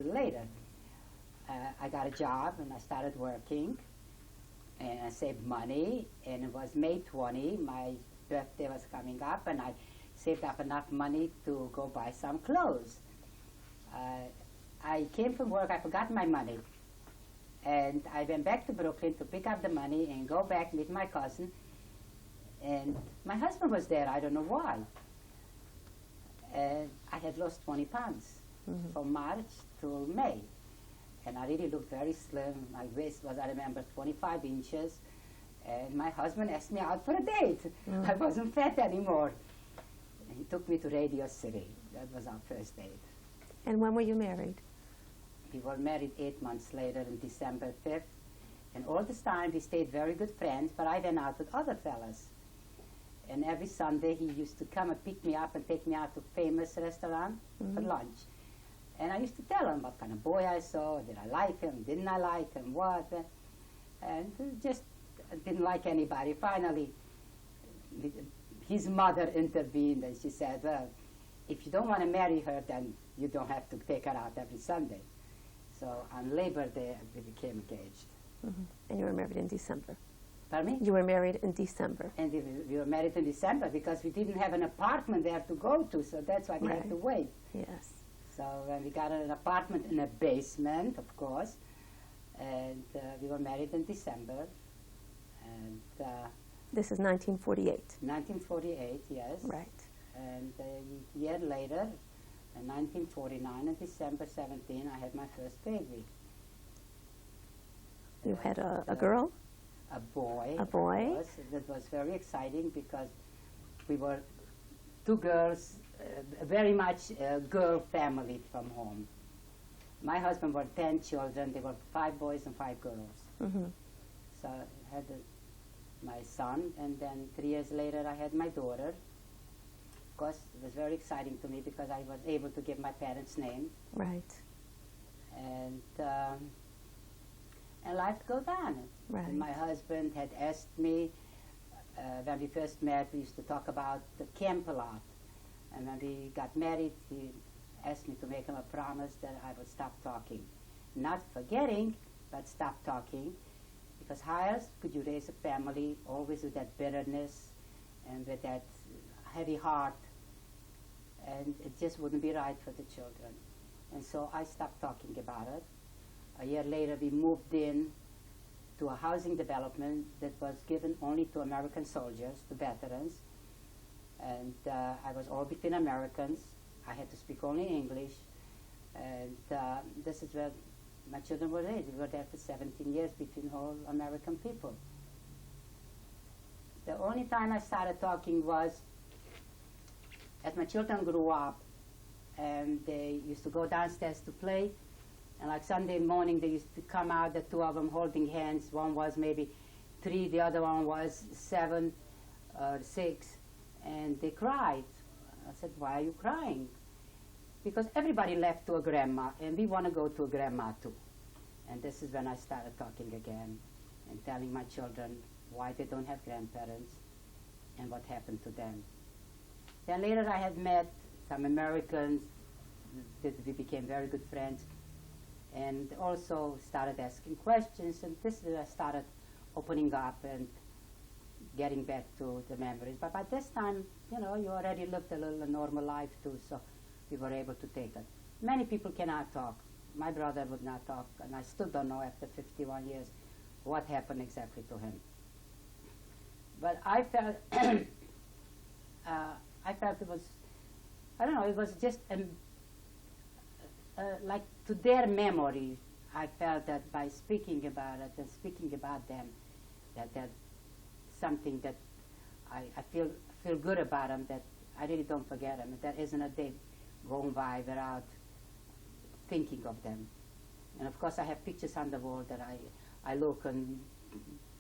later. I got a job and I started working and I saved money, and it was May 20, my birthday was coming up, and I saved up enough money to go buy some clothes. I came from work, I forgot my money, and I went back to Brooklyn to pick up the money and go back meet my cousin, and my husband was there, I don't know why. And I had lost 20 pounds from March to May. And I really looked very slim. My waist was, I remember, 25 inches. And my husband asked me out for a date. I wasn't fat anymore. And he took me to Radio City. That was our first date. And when were you married? We were married 8 months later on December 5th. And all this time we stayed very good friends, but I went out with other fellas. And every Sunday he used to come and pick me up and take me out to famous restaurant for lunch. And I used to tell him what kind of boy I saw, did I like him, didn't I like him, what, and just didn't like anybody. Finally, his mother intervened and she said, well, if you don't want to marry her, then you don't have to take her out every Sunday. So on Labor Day, we became engaged. And you were married in December? Pardon me? You were married in December. And we were married in December because we didn't have an apartment there to go to, so that's why we had to wait. Yes. So we got an apartment in a basement, of course, and we were married in December. And this is 1948. 1948, yes. Right. And a year later, in 1949, on December 17, I had my first baby. You had a girl? A boy. A boy? That was very exciting because we were two girls, very much a girl family from home. My husband were 10 children. There were 5 boys and 5 girls. So I had my son, and then 3 years later I had my daughter. Of course, it was very exciting to me because I was able to give my parents' name. Right. And life goes on. Right. And my husband had asked me, when we first met, we used to talk about the camp a lot. And when we got married, he asked me to make him a promise that I would stop talking. Not forgetting, but stop talking. Because how else could you raise a family always with that bitterness and with that heavy heart? And it just wouldn't be right for the children. And so I stopped talking about it. A year later, we moved in to a housing development that was given only to American soldiers, to veterans. And I was all between Americans. I had to speak only English. And this is where my children were raised. We were there for 17 years between all American people. The only time I started talking was as my children grew up, and they used to go downstairs to play. And like Sunday morning, they used to come out, the 2 of them holding hands. One was maybe 3, the other one was 7 or 6. And they cried. I said, why are you crying? Because everybody left to a grandma, and we want to go to a grandma too. And this is when I started talking again and telling my children why they don't have grandparents and what happened to them. Then later I had met some Americans that we became very good friends, and also started asking questions, and this is where I started opening up and getting back to the memories. But by this time, you know, you already lived a little normal life too, so we were able to take it. Many people cannot talk. My brother would not talk, and I still don't know after 51 years what happened exactly to him. But I felt, I felt it was, I don't know, it was just like to their memory. I felt that by speaking about it and speaking about them, that something that I feel good about them, that I really don't forget them. There isn't a day going by without thinking of them. And of course I have pictures on the wall that I look, and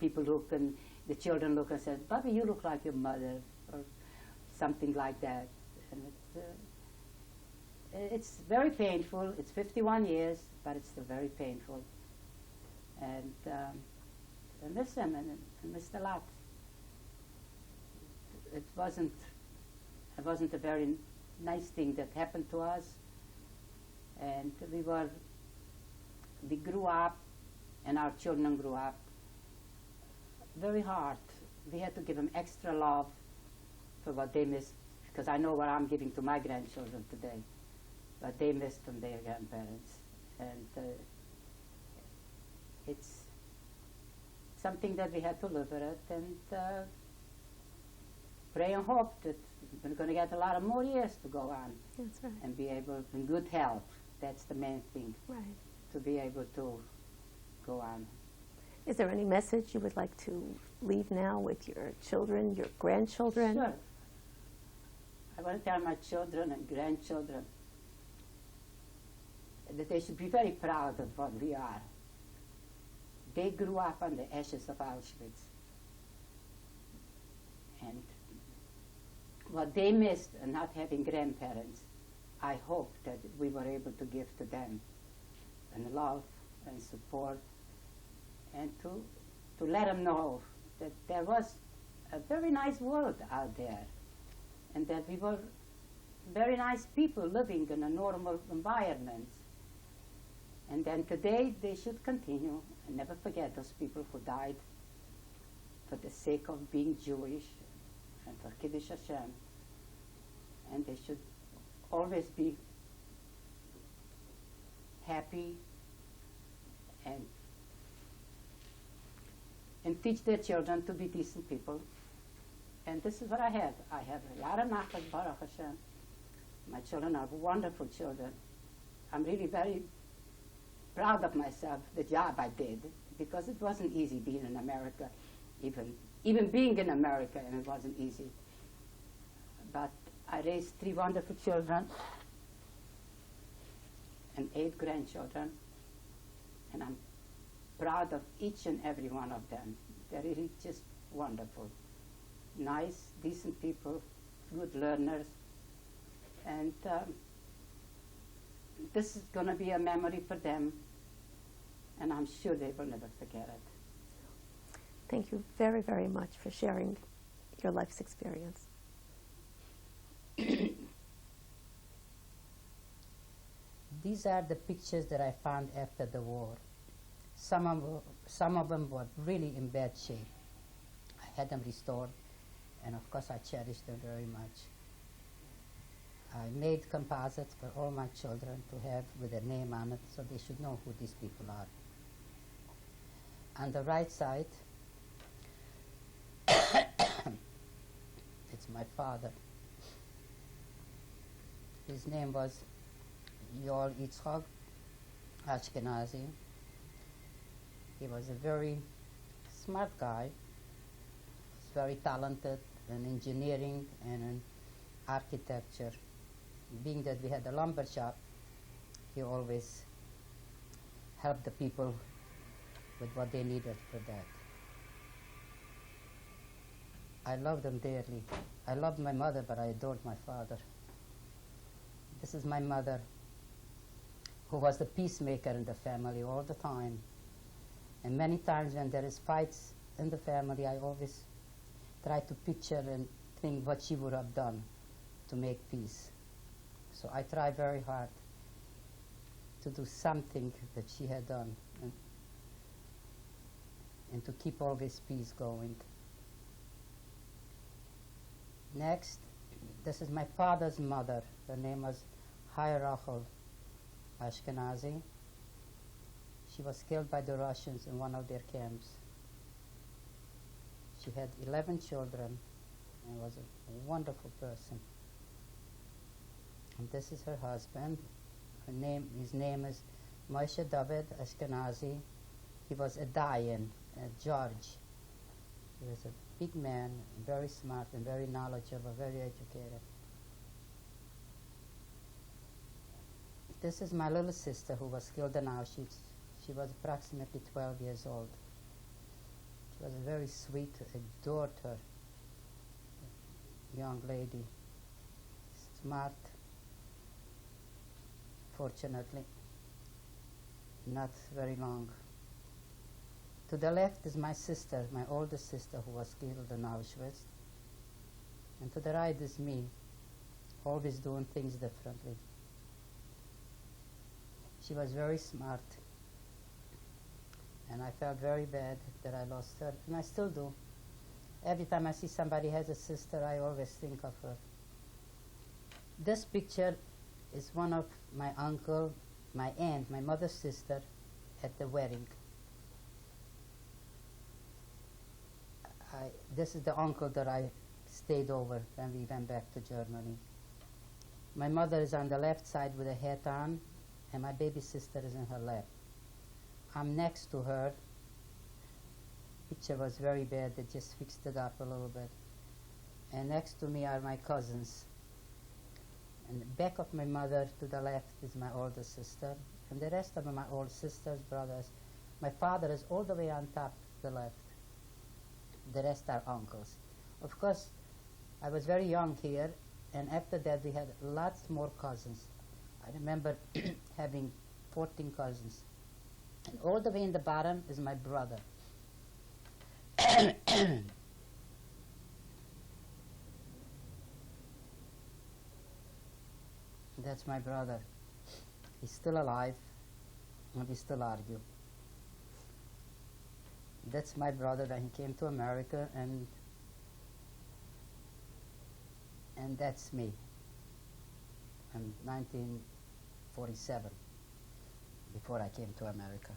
people look, and the children look and say, Bobby, you look like your mother, or something like that. And it's very painful. It's 51 years, but it's still very painful. And I miss him, and I missed a lot. It wasn't a very nice thing that happened to us. And we were we grew up, and our children grew up very hard. We had to give them extra love for what they missed, because I know what I'm giving to my grandchildren today, what they missed from their grandparents. And it's something that we had to live with it, and pray and hope that we're going to get a lot of more years to go on. That's right. And be able, in good health. That's the main thing, Right. to be able to go on. Is there any message you would like to leave now with your children, your grandchildren? Sure. I want to tell my children and grandchildren that they should be very proud of what we are. They grew up on the ashes of Auschwitz. And what they missed in not having grandparents, I hope that we were able to give to them, and love and support, and to let them know that there was a very nice world out there, and that we were very nice people living in a normal environment. And then today they should continue and never forget those people who died for the sake of being Jewish and for Kiddush Hashem. And they should always be happy and teach their children to be decent people. And this is what I have. I have a lot of nachas, Baruch Hashem. My children are wonderful children. I'm really very proud of myself, the job I did, because it wasn't easy being in America, even being in America, and it wasn't easy. But I raised 3 wonderful children and 8 grandchildren, and I'm proud of each and every one of them. They're really just wonderful. Nice, decent people, good learners, and this is going to be a memory for them, and I'm sure they will never forget it. Thank you very, very much for sharing your life's experience. These are the pictures that I found after the war. Some of them were really in bad shape. I had them restored, and of course I cherished them very much. I made composites for all my children to have with their name on it, so they should know who these people are. On the right side, it's my father. His name was Yoel Yitzchak Ashkenazi. He was a very smart guy. He was very talented in engineering and in architecture. Being that we had a lumber shop, he always helped the people with what they needed for that. I loved them dearly. I loved my mother, but I adored my father. This is my mother, who was the peacemaker in the family all the time. And many times when there is fights in the family, I always try to picture and think what she would have done to make peace. So I try very hard to do something that she had done, and to keep always peace going. Next, this is my father's mother. Her name was Rachel Ashkenazi. She was killed by the Russians in one of their camps. She had 11 children and was a wonderful person. And this is her husband. His name is Moshe David Ashkenazi. He was a Dayan, a judge. He was a big man, very smart and very knowledgeable, very educated. This is my little sister who was killed in Auschwitz. She was approximately 12 years old. She was a very sweet, adored her young lady, smart, fortunately, not very long. To the left is my sister, my oldest sister, who was killed in Auschwitz. And to the right is me, always doing things differently. She was very smart, And I felt very bad that I lost her, and I still do. Every time I see somebody has a sister, I always think of her. This picture is one of my uncle, my aunt, my mother's sister, at the wedding. This is the uncle that I stayed over when we went back to Germany. My mother is on the left side with a hat on, and my baby sister is in her lap. I'm next to her. Picture was very bad. They just fixed it up a little bit. And next to me are my cousins. And the back of my mother to the left is my older sister, and the rest of my old sisters, brothers. My father is all the way on top to the left. The rest are uncles. Of course, I was very young here, and after that we had lots more cousins. I remember having 14 cousins. And all the way in the bottom is my brother. That's my brother. He's still alive, and we still argue. That's my brother when he came to America, and that's me. In 1947, before I came to America.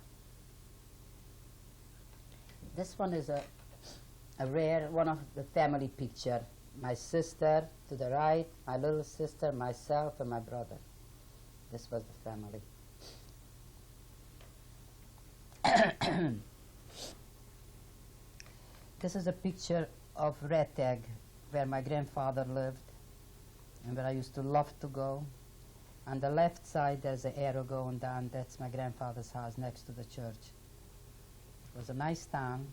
This one is a rare one of the family picture. My sister to the right, my little sister, myself, and my brother. This was the family. This is a picture of Red Tag, where my grandfather lived and where I used to love to go. On the left side, there's an arrow going down. That's my grandfather's house next to the church. It was a nice town,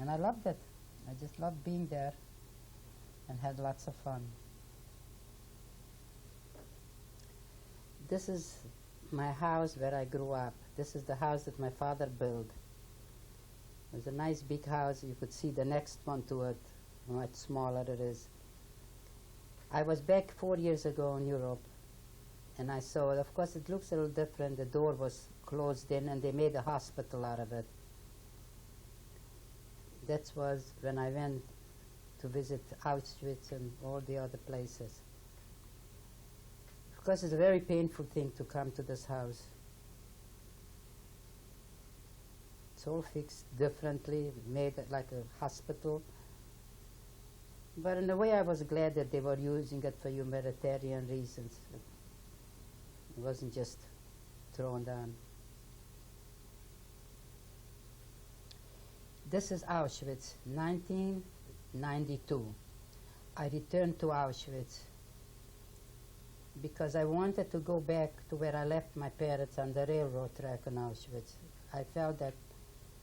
and I loved it. I just loved being there and had lots of fun. This is my house where I grew up. This is the house that my father built. It was a nice big house. You could see the next one to it, how much smaller it is. I was back 4 years ago in Europe, and I saw it. Of course, it looks a little different. The door was closed in, and they made a hospital out of it. That was when I went to visit Auschwitz and all the other places. Of course, it's a very painful thing to come to this house. It's all fixed differently, made it like a hospital. But in a way, I was glad that they were using it for humanitarian reasons. It wasn't just thrown down. This is Auschwitz, 1992. I returned to Auschwitz because I wanted to go back to where I left my parents on the railroad track in Auschwitz. I felt that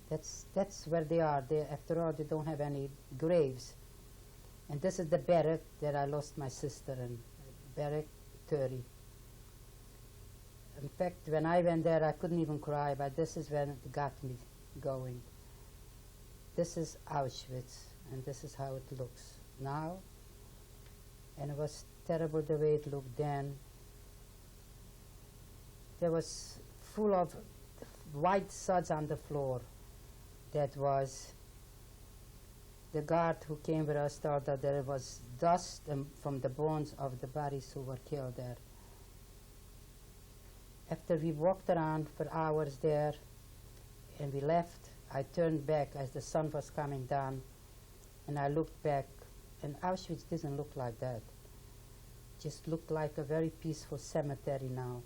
that's where they are. After all, they don't have any graves. And this is the barrack that I lost my sister in, barrack 30. In fact, when I went there, I couldn't even cry, but this is when it got me going. This is Auschwitz, and this is how it looks now. And it was terrible the way it looked then. There was full of white suds on the floor. That was the guard who came with us thought that there was dust from the bones of the bodies who were killed there. After we walked around for hours there and we left, I turned back as the sun was coming down, and I looked back, and Auschwitz doesn't look like that. It just looked like a very peaceful cemetery now.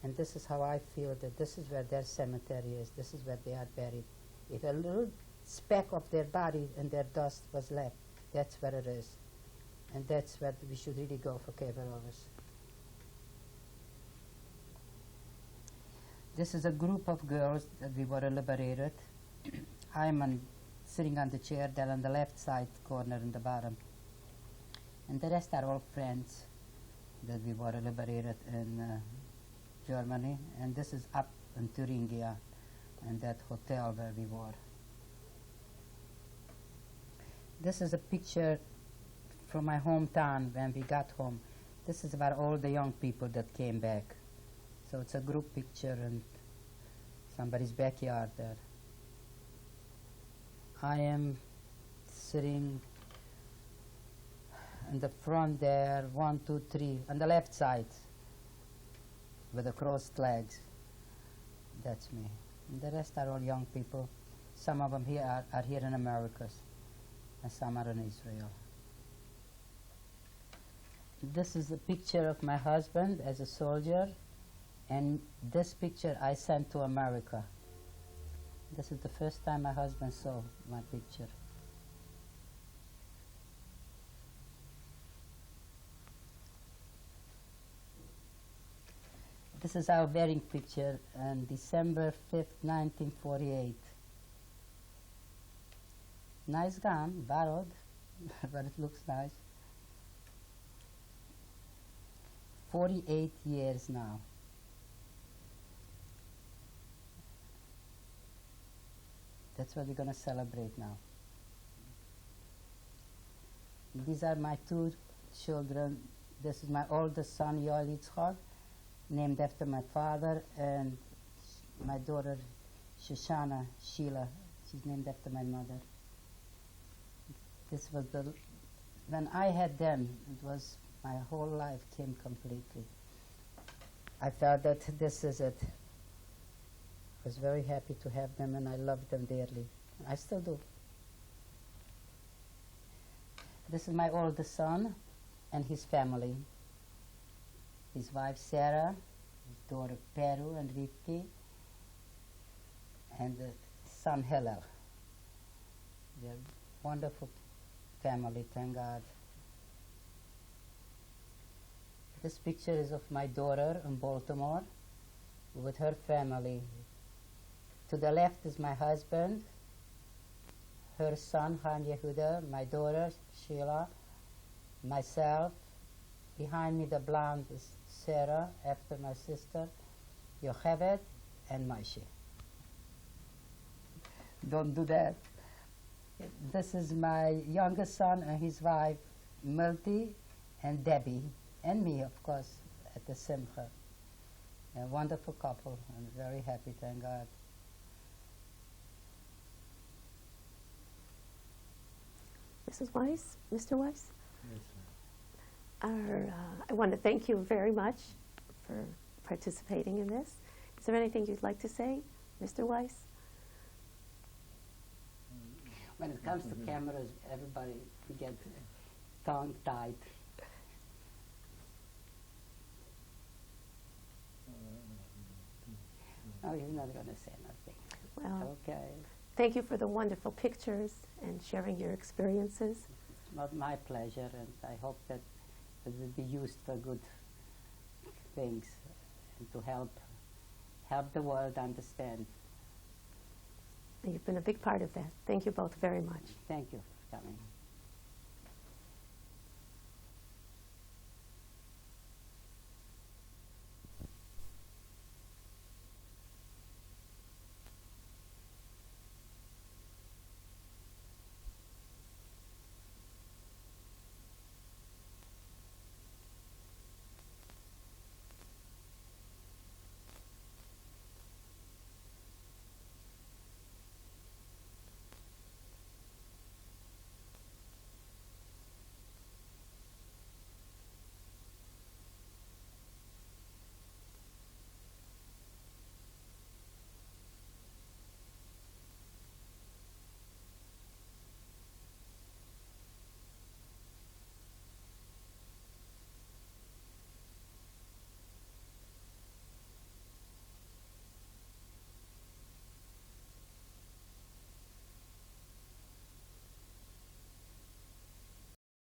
And this is how I feel, that this is where their cemetery is. This is where they are buried. If a little speck of their body and their dust was left, that's where it is. And that's where we should really go for Keberovers. This is a group of girls that we were liberated. I'm sitting on the chair there on the left side corner in the bottom. And the rest are all friends that we were liberated in Germany. And this is up in Thuringia, and that hotel where we were. This is a picture from my hometown when we got home. This is about all the young people that came back. So it's a group picture, and somebody's backyard there. I am sitting in the front there, 1, 2, 3, on the left side, with the crossed legs. That's me. And the rest are all young people. Some of them here are here in America, and some are in Israel. This is a picture of my husband as a soldier, and this picture I sent to America. This is the first time my husband saw my picture. This is our wedding picture on December 5th, 1948. Nice gown, borrowed, but it looks nice. 48 years now. That's what we're going to celebrate now. These are my 2 children. This is my oldest son, Yoel Yitzchak, named after my father, and my daughter, Shoshana Sheila. She's named after my mother. This was when I had them, it was my whole life came completely. I felt that this is it. I was very happy to have them, and I loved them dearly. I still do. This is my oldest son and his family. His wife Sarah, his daughter Peru and Rivki, and son Hillel. They're wonderful family, thank God. This picture is of my daughter in Baltimore with her family. To the left is my husband, her son Han Yehuda, my daughter Sheila, myself. Behind me the blonde is Sarah, after my sister, Yocheved, and Moshe. Don't do that. This is my youngest son and his wife, Milty and Debbie, and me, of course, at the Simcha. A wonderful couple, and very happy, thank God. Mrs. Weiss, Mr. Weiss? Yes, ma'am. I want to thank you very much for participating in this. Is there anything you'd like to say, Mr. Weiss? When it comes to cameras, everybody gets tongue-tied. Oh, he's not going to say nothing. Well, Okay. thank you for the wonderful pictures and sharing your experiences. It's not my pleasure, and I hope that it will be used for good things and to help the world understand. And you've been a big part of that. Thank you both very much. Thank you for coming.